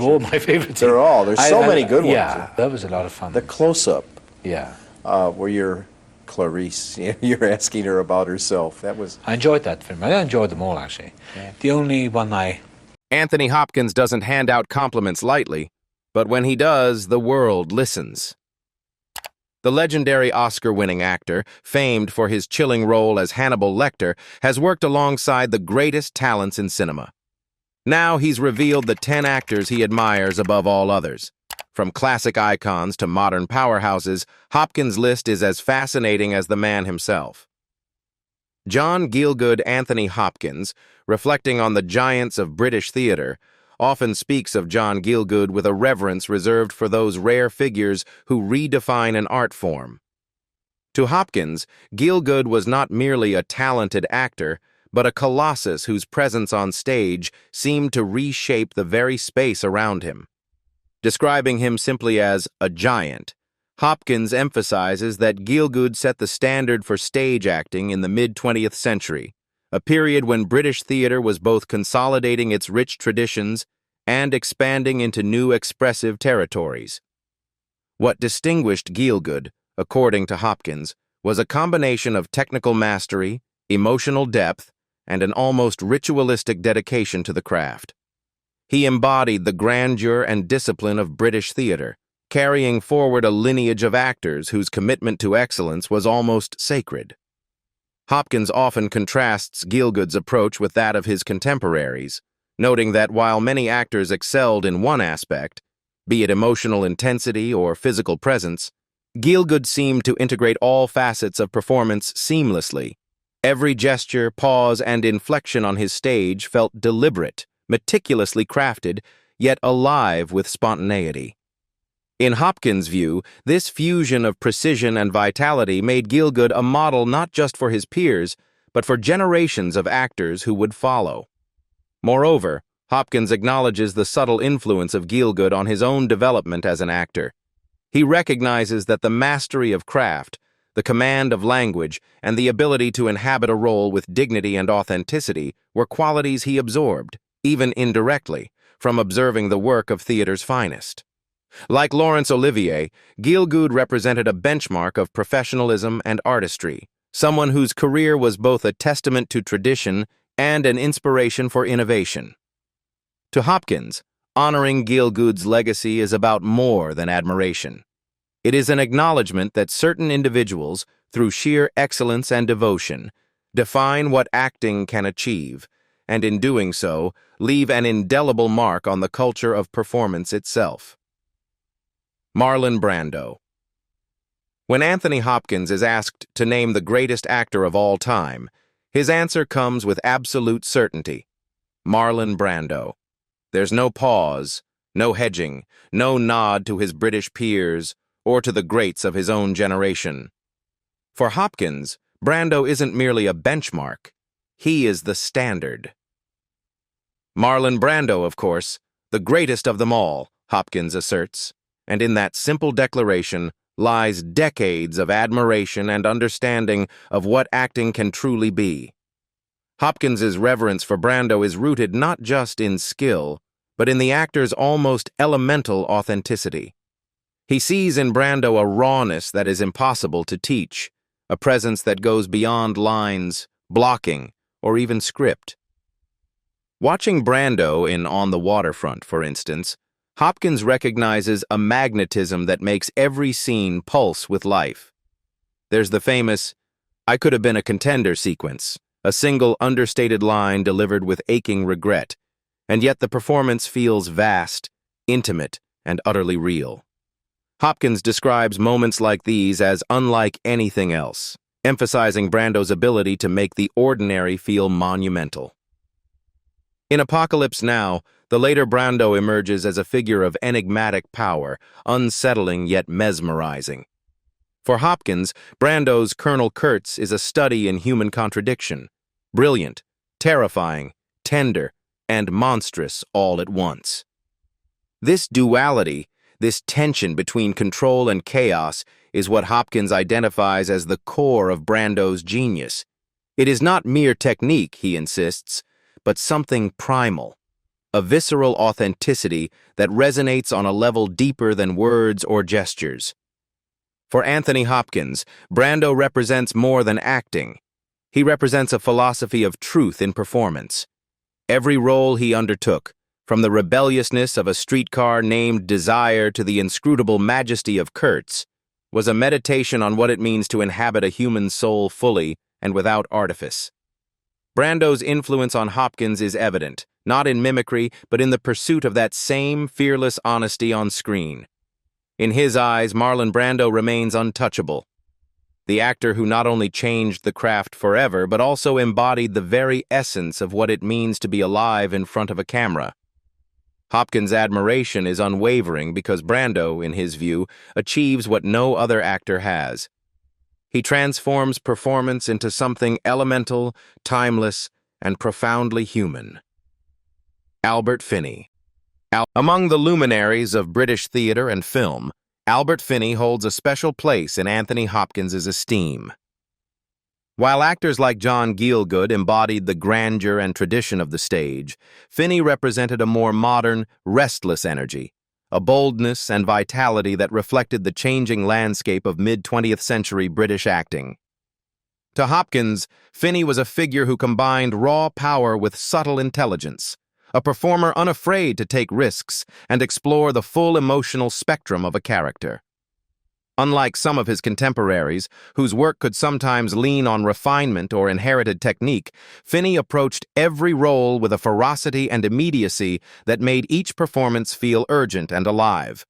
all my favorites. There's so many good ones. Yeah, that was a lot of fun. The close-up. Yeah. Where you're Clarice, you're asking her about herself. I enjoyed that film. I enjoyed them all, actually. Yeah. The only one Anthony Hopkins doesn't hand out compliments lightly, but when he does, the world listens. The legendary Oscar-winning actor, famed for his chilling role as Hannibal Lecter, has worked alongside the greatest talents in cinema. Now he's revealed the 10 actors he admires above all others. From classic icons to modern powerhouses, Hopkins' list is as fascinating as the man himself. John Gielgud Anthony Hopkins, reflecting on the giants of British theatre, often speaks of John Gielgud with a reverence reserved for those rare figures who redefine an art form. To Hopkins, Gielgud was not merely a talented actor, but a colossus whose presence on stage seemed to reshape the very space around him. Describing him simply as a giant, Hopkins emphasizes that Gielgud set the standard for stage acting in the mid-20th century, a period when British theatre was both consolidating its rich traditions and expanding into new expressive territories. What distinguished Gielgud, according to Hopkins, was a combination of technical mastery, emotional depth, and an almost ritualistic dedication to the craft. He embodied the grandeur and discipline of British theatre, carrying forward a lineage of actors whose commitment to excellence was almost sacred. Hopkins often contrasts Gielgud's approach with that of his contemporaries, noting that while many actors excelled in one aspect, be it emotional intensity or physical presence, Gielgud seemed to integrate all facets of performance seamlessly. Every gesture, pause, and inflection on his stage felt deliberate, meticulously crafted, yet alive with spontaneity. In Hopkins' view, this fusion of precision and vitality made Gielgud a model not just for his peers, but for generations of actors who would follow. Moreover, Hopkins acknowledges the subtle influence of Gielgud on his own development as an actor. He recognizes that the mastery of craft, the command of language, and the ability to inhabit a role with dignity and authenticity were qualities he absorbed, even indirectly, from observing the work of theater's finest. Like Laurence Olivier, Gielgud represented a benchmark of professionalism and artistry, someone whose career was both a testament to tradition and an inspiration for innovation. To Hopkins, honoring Gielgud's legacy is about more than admiration. It is an acknowledgement that certain individuals, through sheer excellence and devotion, define what acting can achieve, and in doing so, leave an indelible mark on the culture of performance itself. Marlon Brando. When Anthony Hopkins is asked to name the greatest actor of all time, his answer comes with absolute certainty: Marlon Brando. There's no pause, no hedging, no nod to his British peers, or to the greats of his own generation. For Hopkins, Brando isn't merely a benchmark, he is the standard. Marlon Brando, of course, the greatest of them all, Hopkins asserts, and in that simple declaration lies decades of admiration and understanding of what acting can truly be. Hopkins's reverence for Brando is rooted not just in skill, but in the actor's almost elemental authenticity. He sees in Brando a rawness that is impossible to teach, a presence that goes beyond lines, blocking, or even script. Watching Brando in On the Waterfront, for instance, Hopkins recognizes a magnetism that makes every scene pulse with life. There's the famous, "I could have been a contender" sequence, a single understated line delivered with aching regret, and yet the performance feels vast, intimate, and utterly real. Hopkins describes moments like these as unlike anything else, emphasizing Brando's ability to make the ordinary feel monumental. In Apocalypse Now, the later Brando emerges as a figure of enigmatic power, unsettling yet mesmerizing. For Hopkins, Brando's Colonel Kurtz is a study in human contradiction, brilliant, terrifying, tender, and monstrous all at once. This duality, this tension between control and chaos, is what Hopkins identifies as the core of Brando's genius. It is not mere technique, he insists, but something primal, a visceral authenticity that resonates on a level deeper than words or gestures. For Anthony Hopkins, Brando represents more than acting. He represents a philosophy of truth in performance. Every role he undertook, from the rebelliousness of a streetcar named Desire to the inscrutable majesty of Kurtz, was a meditation on what it means to inhabit a human soul fully and without artifice. Brando's influence on Hopkins is evident, not in mimicry, but in the pursuit of that same fearless honesty on screen. In his eyes, Marlon Brando remains untouchable. The actor who not only changed the craft forever, but also embodied the very essence of what it means to be alive in front of a camera. Hopkins' admiration is unwavering because Brando, in his view, achieves what no other actor has. He transforms performance into something elemental, timeless, and profoundly human. Albert Finney. Among the luminaries of British theater and film, Albert Finney holds a special place in Anthony Hopkins' esteem. While actors like John Gielgud embodied the grandeur and tradition of the stage, Finney represented a more modern, restless energy, a boldness and vitality that reflected the changing landscape of mid-20th century British acting. To Hopkins, Finney was a figure who combined raw power with subtle intelligence, a performer unafraid to take risks and explore the full emotional spectrum of a character. Unlike some of his contemporaries, whose work could sometimes lean on refinement or inherited technique, Finney approached every role with a ferocity and immediacy that made each performance feel urgent and alive.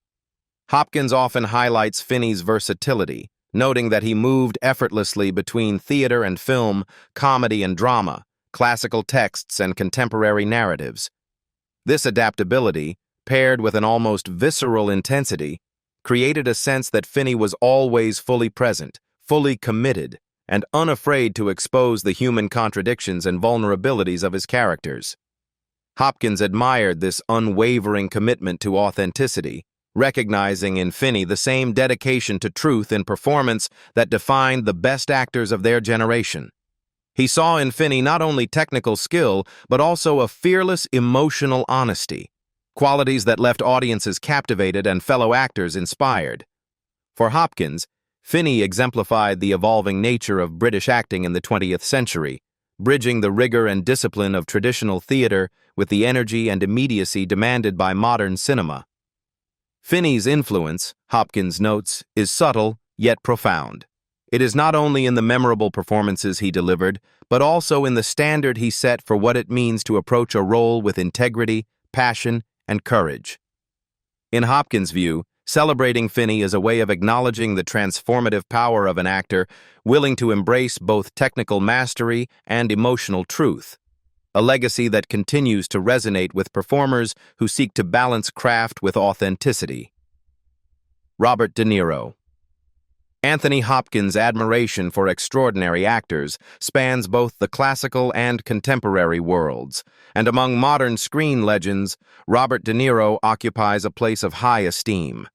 Hopkins often highlights Finney's versatility, noting that he moved effortlessly between theater and film, comedy and drama, classical texts and contemporary narratives. This adaptability, paired with an almost visceral intensity, created a sense that Finney was always fully present, fully committed, and unafraid to expose the human contradictions and vulnerabilities of his characters. Hopkins admired this unwavering commitment to authenticity, recognizing in Finney the same dedication to truth in performance that defined the best actors of their generation. He saw in Finney not only technical skill, but also a fearless emotional honesty, qualities that left audiences captivated and fellow actors inspired. For Hopkins, Finney exemplified the evolving nature of British acting in the 20th century, bridging the rigor and discipline of traditional theater with the energy and immediacy demanded by modern cinema. Finney's influence, Hopkins notes, is subtle yet profound. It is not only in the memorable performances he delivered, but also in the standard he set for what it means to approach a role with integrity, passion, and courage. In Hopkins' view, celebrating Finney is a way of acknowledging the transformative power of an actor willing to embrace both technical mastery and emotional truth, a legacy that continues to resonate with performers who seek to balance craft with authenticity. Robert De Niro. Anthony Hopkins' admiration for extraordinary actors spans both the classical and contemporary worlds, and among modern screen legends, Robert De Niro occupies a place of high esteem.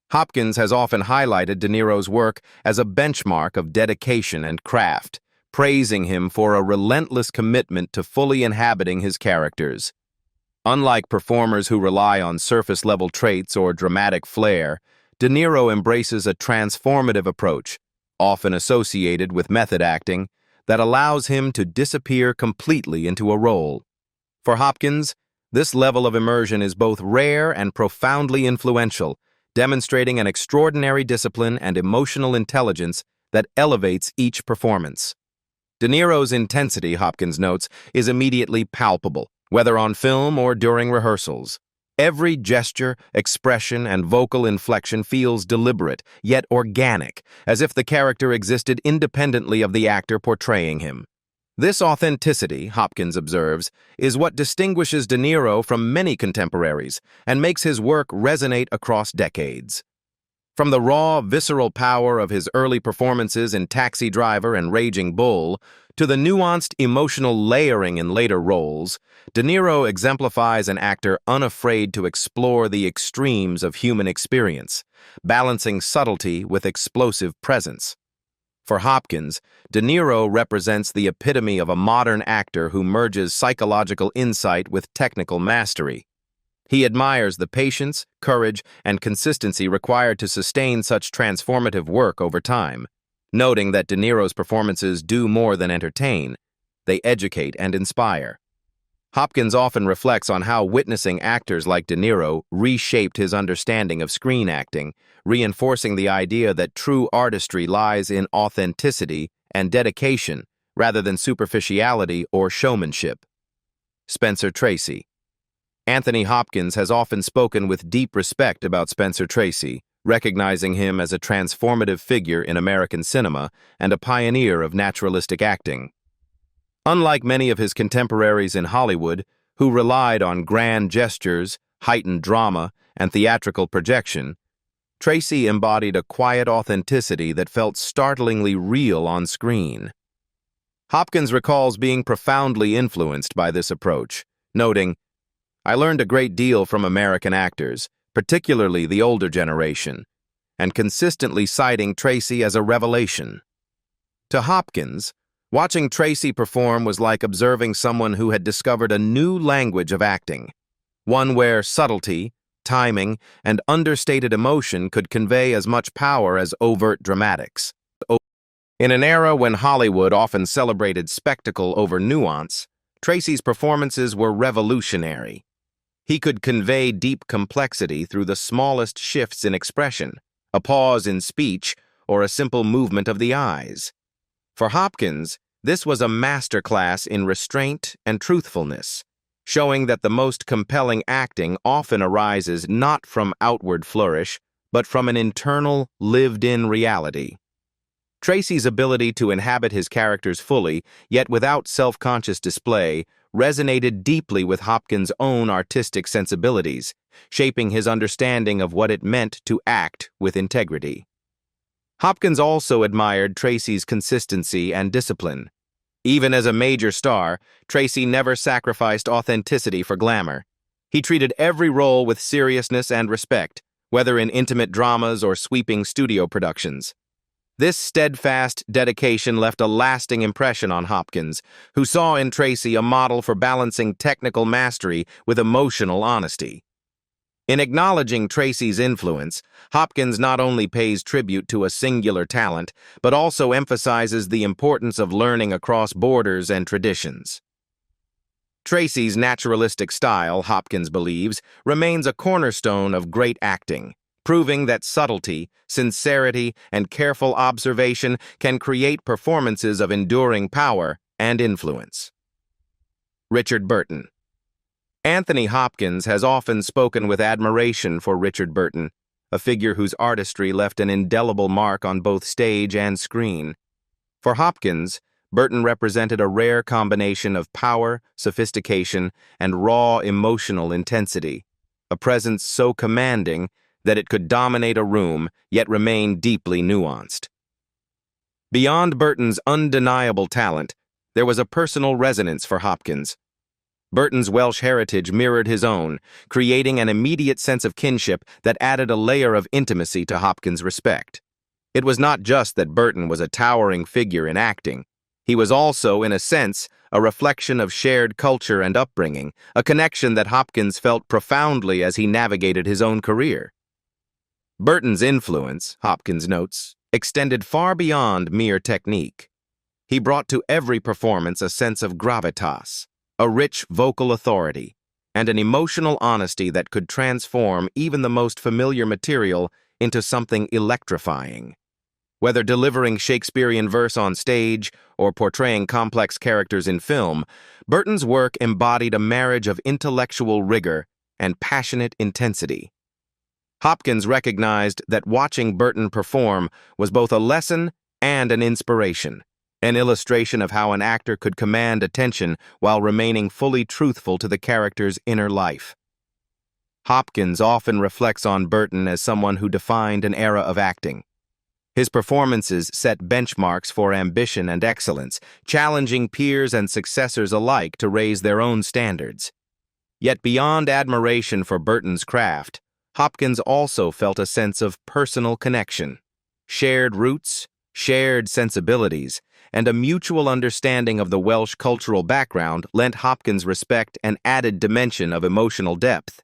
Hopkins has often highlighted De Niro's work as a benchmark of dedication and craft, praising him for a relentless commitment to fully inhabiting his characters. Unlike performers who rely on surface-level traits or dramatic flair, De Niro embraces a transformative approach, often associated with method acting, that allows him to disappear completely into a role. For Hopkins, this level of immersion is both rare and profoundly influential, demonstrating an extraordinary discipline and emotional intelligence that elevates each performance. De Niro's intensity, Hopkins notes, is immediately palpable, whether on film or during rehearsals. Every gesture, expression, and vocal inflection feels deliberate, yet organic, as if the character existed independently of the actor portraying him. This authenticity, Hopkins observes, is what distinguishes De Niro from many contemporaries and makes his work resonate across decades. From the raw, visceral power of his early performances in Taxi Driver and Raging Bull to the nuanced emotional layering in later roles, De Niro exemplifies an actor unafraid to explore the extremes of human experience, balancing subtlety with explosive presence. For Hopkins, De Niro represents the epitome of a modern actor who merges psychological insight with technical mastery. He admires the patience, courage, and consistency required to sustain such transformative work over time, noting that De Niro's performances do more than entertain, they educate and inspire. Hopkins often reflects on how witnessing actors like De Niro reshaped his understanding of screen acting, reinforcing the idea that true artistry lies in authenticity and dedication rather than superficiality or showmanship. Spencer Tracy. Anthony Hopkins has often spoken with deep respect about Spencer Tracy, recognizing him as a transformative figure in American cinema and a pioneer of naturalistic acting. Unlike many of his contemporaries in Hollywood, who relied on grand gestures, heightened drama, and theatrical projection, Tracy embodied a quiet authenticity that felt startlingly real on screen. Hopkins recalls being profoundly influenced by this approach, noting, "I learned a great deal from American actors, particularly the older generation, and consistently citing Tracy as a revelation." To Hopkins, watching Tracy perform was like observing someone who had discovered a new language of acting, one where subtlety, timing, and understated emotion could convey as much power as overt dramatics. In an era when Hollywood often celebrated spectacle over nuance, Tracy's performances were revolutionary. He could convey deep complexity through the smallest shifts in expression, a pause in speech, or a simple movement of the eyes. For Hopkins, this was a masterclass in restraint and truthfulness, showing that the most compelling acting often arises not from outward flourish, but from an internal, lived-in reality. Tracy's ability to inhabit his characters fully, yet without self-conscious display, resonated deeply with Hopkins' own artistic sensibilities, shaping his understanding of what it meant to act with integrity. Hopkins also admired Tracy's consistency and discipline. Even as a major star, Tracy never sacrificed authenticity for glamour. He treated every role with seriousness and respect, whether in intimate dramas or sweeping studio productions. This steadfast dedication left a lasting impression on Hopkins, who saw in Tracy a model for balancing technical mastery with emotional honesty. In acknowledging Tracy's influence, Hopkins not only pays tribute to a singular talent, but also emphasizes the importance of learning across borders and traditions. Tracy's naturalistic style, Hopkins believes, remains a cornerstone of great acting, proving that subtlety, sincerity, and careful observation can create performances of enduring power and influence. Richard Burton. Anthony Hopkins has often spoken with admiration for Richard Burton, a figure whose artistry left an indelible mark on both stage and screen. For Hopkins, Burton represented a rare combination of power, sophistication, and raw emotional intensity, a presence so commanding that it could dominate a room, yet remain deeply nuanced. Beyond Burton's undeniable talent, there was a personal resonance for Hopkins. Burton's Welsh heritage mirrored his own, creating an immediate sense of kinship that added a layer of intimacy to Hopkins' respect. It was not just that Burton was a towering figure in acting. He was also, in a sense, a reflection of shared culture and upbringing, a connection that Hopkins felt profoundly as he navigated his own career. Burton's influence, Hopkins notes, extended far beyond mere technique. He brought to every performance a sense of gravitas, a rich vocal authority, and an emotional honesty that could transform even the most familiar material into something electrifying. Whether delivering Shakespearean verse on stage or portraying complex characters in film, Burton's work embodied a marriage of intellectual rigor and passionate intensity. Hopkins recognized that watching Burton perform was both a lesson and an inspiration, an illustration of how an actor could command attention while remaining fully truthful to the character's inner life. Hopkins often reflects on Burton as someone who defined an era of acting. His performances set benchmarks for ambition and excellence, challenging peers and successors alike to raise their own standards. Yet beyond admiration for Burton's craft, Hopkins also felt a sense of personal connection, shared roots, Shared sensibilities and a mutual understanding of the Welsh cultural background lent Hopkins respect and added dimension of emotional depth.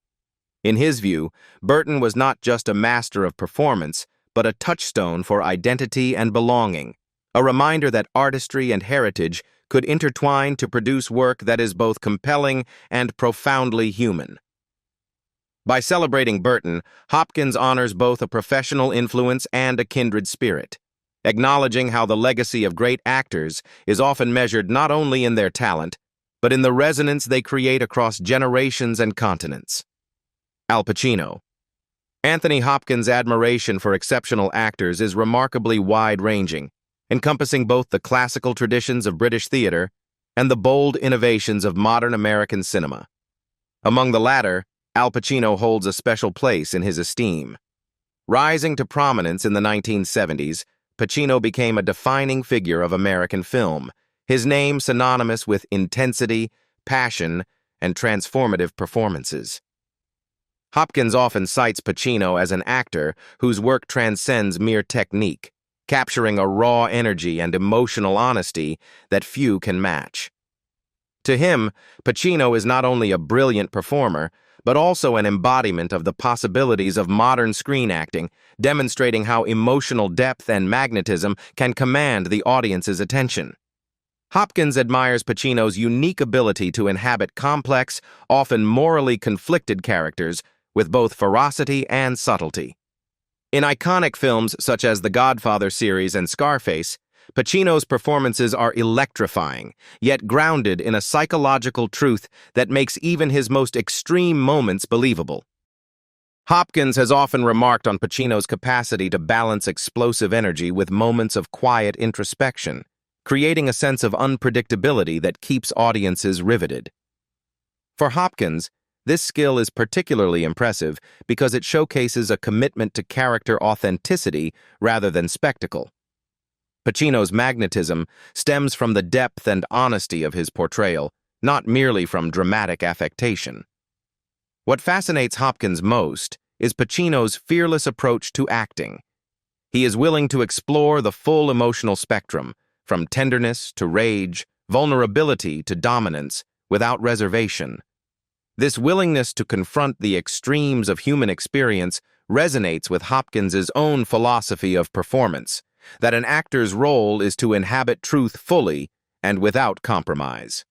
In his view, Burton was not just a master of performance, but a touchstone for identity and belonging, a reminder that artistry and heritage could intertwine to produce work that is both compelling and profoundly human. By celebrating Burton, Hopkins honors both a professional influence and a kindred spirit, acknowledging how the legacy of great actors is often measured not only in their talent, but in the resonance they create across generations and continents. Al Pacino. Anthony Hopkins' admiration for exceptional actors is remarkably wide-ranging, encompassing both the classical traditions of British theater and the bold innovations of modern American cinema. Among the latter, Al Pacino holds a special place in his esteem. Rising to prominence in the 1970s, Pacino became a defining figure of American film, his name synonymous with intensity, passion, and transformative performances. Hopkins often cites Pacino as an actor whose work transcends mere technique, capturing a raw energy and emotional honesty that few can match. To him, Pacino is not only a brilliant performer, but also an embodiment of the possibilities of modern screen acting, demonstrating how emotional depth and magnetism can command the audience's attention. Hopkins admires Pacino's unique ability to inhabit complex, often morally conflicted characters with both ferocity and subtlety. In iconic films such as the Godfather series and Scarface, Pacino's performances are electrifying, yet grounded in a psychological truth that makes even his most extreme moments believable. Hopkins has often remarked on Pacino's capacity to balance explosive energy with moments of quiet introspection, creating a sense of unpredictability that keeps audiences riveted. For Hopkins, this skill is particularly impressive because it showcases a commitment to character authenticity rather than spectacle. Pacino's magnetism stems from the depth and honesty of his portrayal, not merely from dramatic affectation. What fascinates Hopkins most is Pacino's fearless approach to acting. He is willing to explore the full emotional spectrum, from tenderness to rage, vulnerability to dominance, without reservation. This willingness to confront the extremes of human experience resonates with Hopkins's own philosophy of performance, that an actor's role is to inhabit truth fully and without compromise.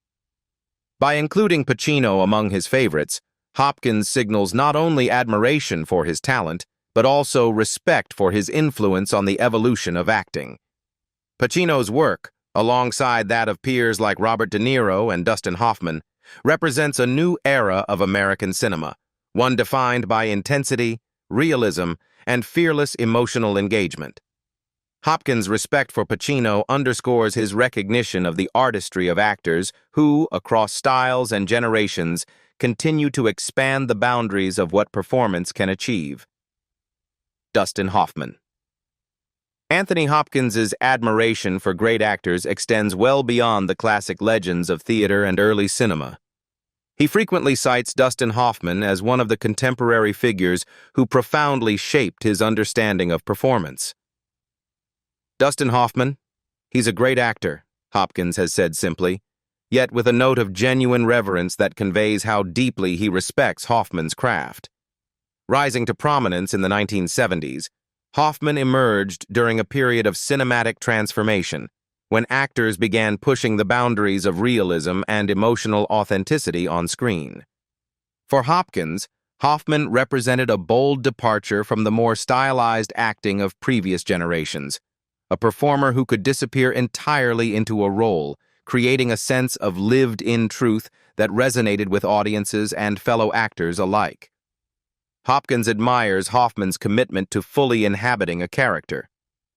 By including Pacino among his favorites, Hopkins signals not only admiration for his talent, but also respect for his influence on the evolution of acting. Pacino's work, alongside that of peers like Robert De Niro and Dustin Hoffman, represents a new era of American cinema, one defined by intensity, realism, and fearless emotional engagement. Hopkins' respect for Pacino underscores his recognition of the artistry of actors who, across styles and generations, continue to expand the boundaries of what performance can achieve. Dustin Hoffman. Anthony Hopkins' admiration for great actors extends well beyond the classic legends of theater and early cinema. He frequently cites Dustin Hoffman as one of the contemporary figures who profoundly shaped his understanding of performance. Dustin Hoffman, he's a great actor, Hopkins has said simply, yet with a note of genuine reverence that conveys how deeply he respects Hoffman's craft. Rising to prominence in the 1970s, Hoffman emerged during a period of cinematic transformation, when actors began pushing the boundaries of realism and emotional authenticity on screen. For Hopkins, Hoffman represented a bold departure from the more stylized acting of previous generations, a performer who could disappear entirely into a role, creating a sense of lived-in truth that resonated with audiences and fellow actors alike. Hopkins admires Hoffman's commitment to fully inhabiting a character.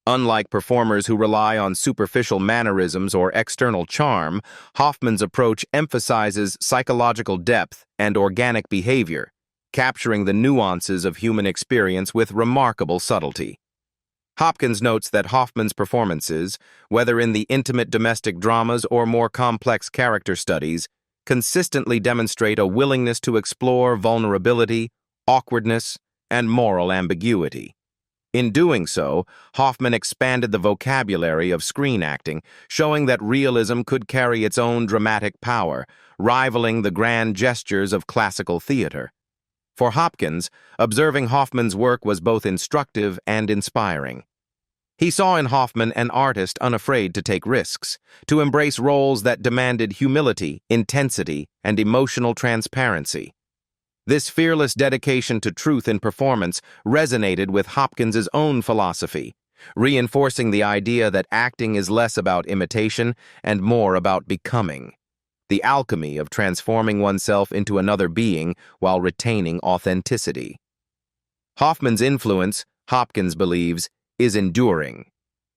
Unlike performers who rely on superficial mannerisms or external charm, Hoffman's approach emphasizes psychological depth and organic behavior, capturing the nuances of human experience with remarkable subtlety. Hopkins notes that Hoffman's performances, whether in the intimate domestic dramas or more complex character studies, consistently demonstrate a willingness to explore vulnerability, awkwardness, and moral ambiguity. In doing so, Hoffman expanded the vocabulary of screen acting, showing that realism could carry its own dramatic power, rivaling the grand gestures of classical theater. For Hopkins, observing Hoffman's work was both instructive and inspiring. He saw in Hoffman an artist unafraid to take risks, to embrace roles that demanded humility, intensity, and emotional transparency. This fearless dedication to truth in performance resonated with Hopkins's own philosophy, reinforcing the idea that acting is less about imitation and more about becoming, the alchemy of transforming oneself into another being while retaining authenticity. Hoffman's influence, Hopkins believes, is enduring.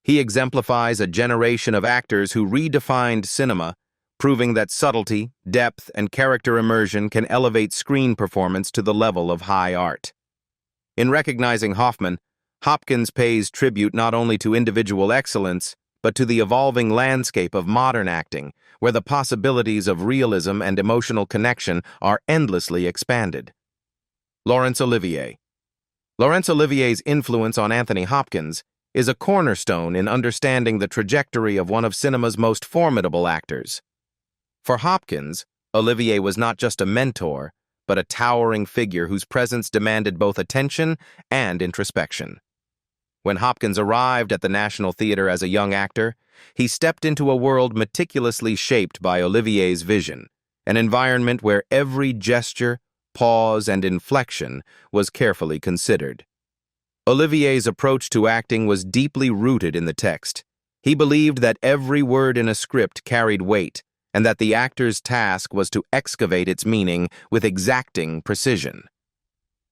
He exemplifies a generation of actors who redefined cinema, proving that subtlety, depth, and character immersion can elevate screen performance to the level of high art. In recognizing Hoffman, Hopkins pays tribute not only to individual excellence, but to the evolving landscape of modern acting, where the possibilities of realism and emotional connection are endlessly expanded. Laurence Olivier. Laurence Olivier's influence on Anthony Hopkins is a cornerstone in understanding the trajectory of one of cinema's most formidable actors. For Hopkins, Olivier was not just a mentor, but a towering figure whose presence demanded both attention and introspection. When Hopkins arrived at the National Theatre as a young actor, he stepped into a world meticulously shaped by Olivier's vision, an environment where every gesture, pause, and inflection was carefully considered. Olivier's approach to acting was deeply rooted in the text. He believed that every word in a script carried weight, and that the actor's task was to excavate its meaning with exacting precision.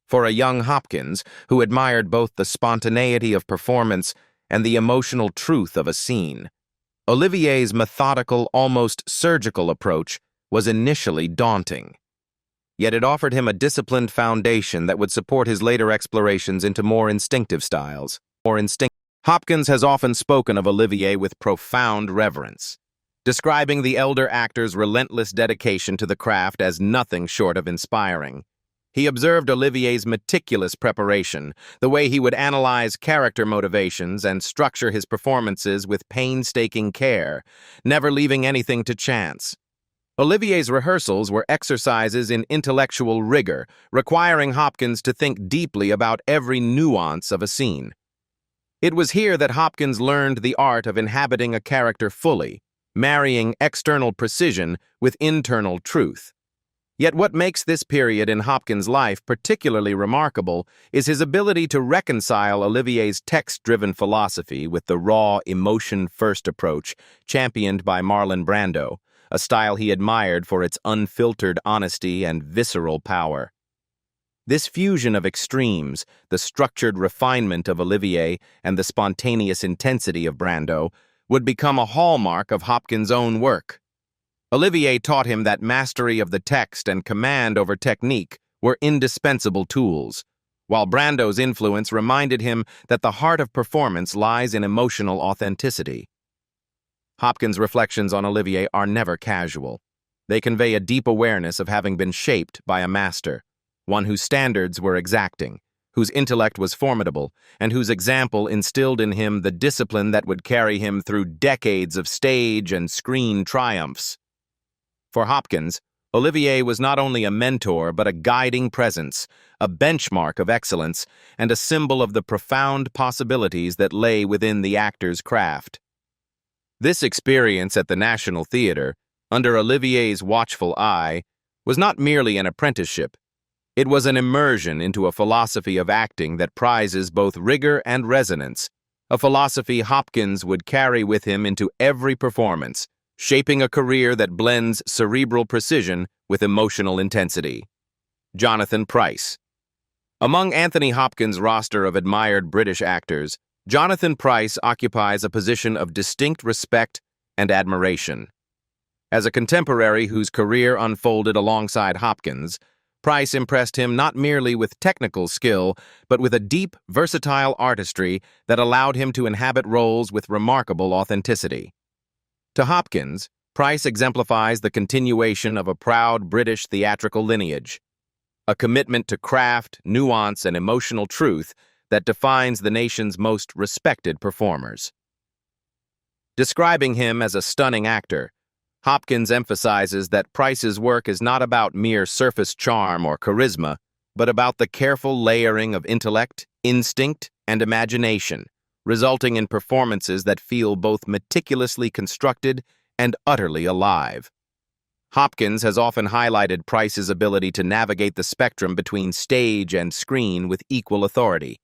For a young Hopkins, who admired both the spontaneity of performance and the emotional truth of a scene, Olivier's methodical, almost surgical approach was initially daunting. Yet it offered him a disciplined foundation that would support his later explorations into more instinctive styles. Hopkins has often spoken of Olivier with profound reverence, describing the elder actor's relentless dedication to the craft as nothing short of inspiring. He observed Olivier's meticulous preparation, the way he would analyze character motivations and structure his performances with painstaking care, never leaving anything to chance. Olivier's rehearsals were exercises in intellectual rigor, requiring Hopkins to think deeply about every nuance of a scene. It was here that Hopkins learned the art of inhabiting a character fully, marrying external precision with internal truth. Yet what makes this period in Hopkins' life particularly remarkable is his ability to reconcile Olivier's text-driven philosophy with the raw, emotion-first approach championed by Marlon Brando, a style he admired for its unfiltered honesty and visceral power. This fusion of extremes, the structured refinement of Olivier and the spontaneous intensity of Brando, would become a hallmark of Hopkins' own work. Olivier taught him that mastery of the text and command over technique were indispensable tools, while Brando's influence reminded him that the heart of performance lies in emotional authenticity. Hopkins' reflections on Olivier are never casual. They convey a deep awareness of having been shaped by a master, one whose standards were exacting, whose intellect was formidable, and whose example instilled in him the discipline that would carry him through decades of stage and screen triumphs. For Hopkins, Olivier was not only a mentor but a guiding presence, a benchmark of excellence, and a symbol of the profound possibilities that lay within the actor's craft. This experience at the National Theatre, under Olivier's watchful eye, was not merely an apprenticeship. It was an immersion into a philosophy of acting that prizes both rigor and resonance, a philosophy Hopkins would carry with him into every performance, shaping a career that blends cerebral precision with emotional intensity. Jonathan Pryce. Among Anthony Hopkins' roster of admired British actors, Jonathan Pryce occupies a position of distinct respect and admiration. As a contemporary whose career unfolded alongside Hopkins, Pryce impressed him not merely with technical skill, but with a deep, versatile artistry that allowed him to inhabit roles with remarkable authenticity. To Hopkins, Pryce exemplifies the continuation of a proud British theatrical lineage, a commitment to craft, nuance, and emotional truth that defines the nation's most respected performers. Describing him as a stunning actor, Hopkins emphasizes that Pryce's work is not about mere surface charm or charisma, but about the careful layering of intellect, instinct, and imagination, resulting in performances that feel both meticulously constructed and utterly alive. Hopkins has often highlighted Pryce's ability to navigate the spectrum between stage and screen with equal authority.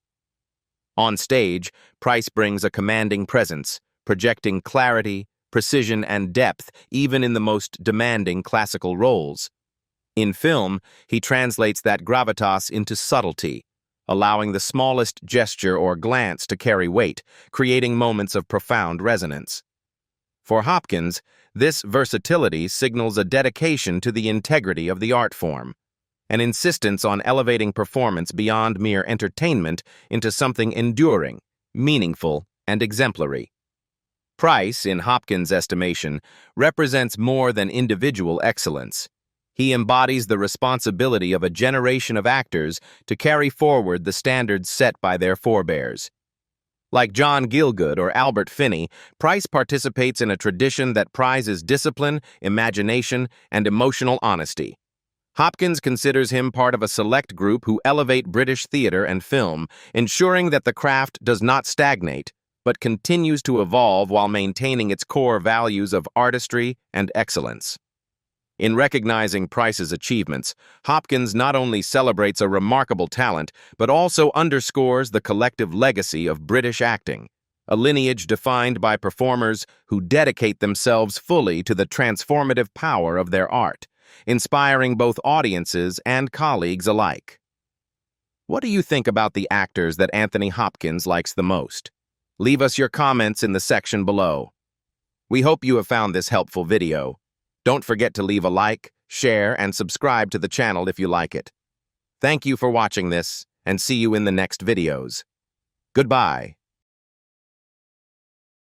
On stage, Pryce brings a commanding presence, projecting clarity, precision, and depth even in the most demanding classical roles. In film, he translates that gravitas into subtlety, allowing the smallest gesture or glance to carry weight, creating moments of profound resonance. For Hopkins, this versatility signals a dedication to the integrity of the art form, an insistence on elevating performance beyond mere entertainment into something enduring, meaningful, and exemplary. Pryce, in Hopkins' estimation, represents more than individual excellence. He embodies the responsibility of a generation of actors to carry forward the standards set by their forebears. Like John Gielgud or Albert Finney, Pryce participates in a tradition that prizes discipline, imagination, and emotional honesty. Hopkins considers him part of a select group who elevate British theater and film, ensuring that the craft does not stagnate, but continues to evolve while maintaining its core values of artistry and excellence. In recognizing Pryce's achievements, Hopkins not only celebrates a remarkable talent, but also underscores the collective legacy of British acting, a lineage defined by performers who dedicate themselves fully to the transformative power of their art, inspiring both audiences and colleagues alike. What do you think about the actors that Anthony Hopkins likes the most? Leave us your comments in the section below. We hope you have found this helpful video. Don't forget to leave a like, share, and subscribe to the channel if you like it. Thank you for watching this, and see you in the next videos. Goodbye.